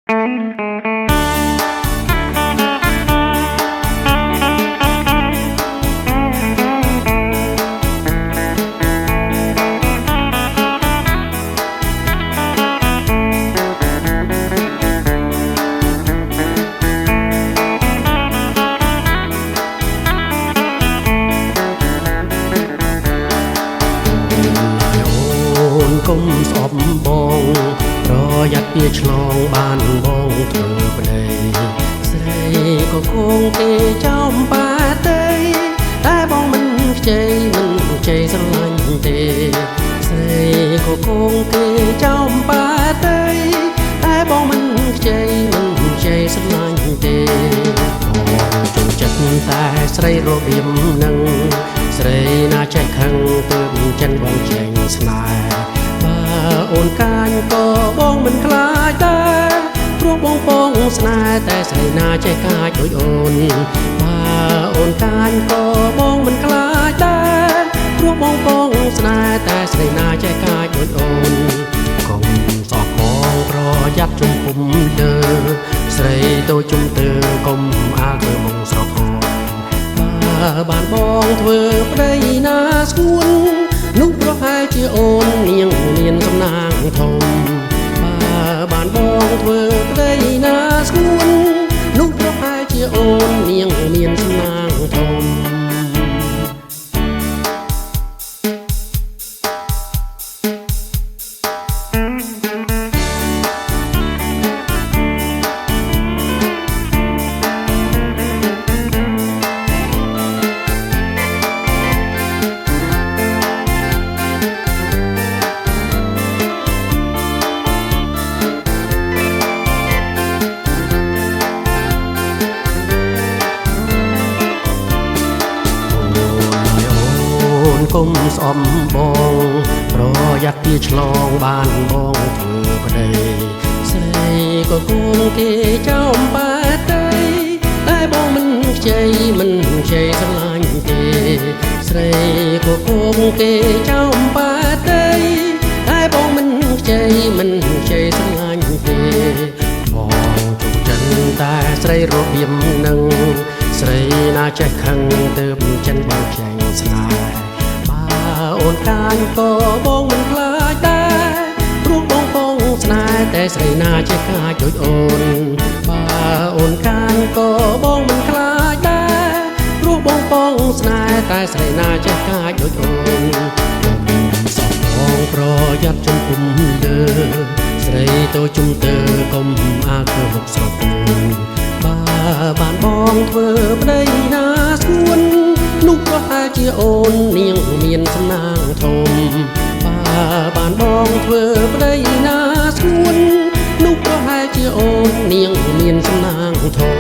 កុំស្អប់បងប្រយ័ត្នវាឆ្លងបានបងធ្វើប្តីស្រីក៏គង់គេចំបាទេតែបងមិនខ្ចីមិនខ្ចីស្រឡាញ់ទេស្រីក៏គង់គេចំបាទេតែបងមិនខ្ចីមិនខ្ចីស្រឡាញ់ទេបងចូលចិត្តតែស្រីរបៀបនឹងស្រីណាចេះខឹងទើបចិនបងចេញស្នេហ៍អូនកាញក៏បងមិនខ្លាចដែរព្រោះបងពងស្នេហ៍តែស្រីណាចេះកាចដូចអូនបើអូនកាញក៏បងមិនខ្លាចដែរព្រោះបងពងស្នេហ៍តែស្រីណាចេះកាចដូចអូនកុំសោះផងប្រយ័ត្នជំពុំលើស្រីតូចជំទើកុំអាលធ្វើមកស្រកបើបានបងធ្វើប្តីណាស្គួននោះប្រហែលជាអូននាងមានសំណាងធំបើបានបងធ្វើប្តីណាស្គួននោះប្រហែលជាអូននាងមានសំណាងធំកុំស្អប់បងប្រយ័ត្នវាឆ្លងបានបងធ្វើប្តីស្រីក៏គង់គេចំបាទេតែបងមិនខ្ចីមិនខ្ចីស្រឡាញ់ទេស្រីក៏គង់គេចំបាទេតែបងមិនខ្ចីមិនខ្ចីស្រឡាញ់ទេបងចូលចិត្តតែស្រីរបៀបនឹងស្រីណាចេះខឹងទើបចិនបងចេញស្នេហ៍អូនកាញក៏បងមិនខ្លាចដែរព្រោះបងពងស្នេហ៍តែស្រីណាចេះកាចដូចអូនបើអូនកាញក៏បងមិនខ្លាចដែរព្រោះបងពងស្នេហ៍តែស្រីណាចេះកាចដូចអូនសោះបងប្រយ័ត្នជំពុំលើស្រីតូចជំទើកុំអាលធ្វើមុខស្រពូនបើបានបងធ្វើប្តីណាស្គួននោះប្រហែលជាអូននាងមានសំណាងធំបើបានបងធ្វើប្តីណាស្គួននោះប្រហែលជាអូននាងមានសំណាងធំ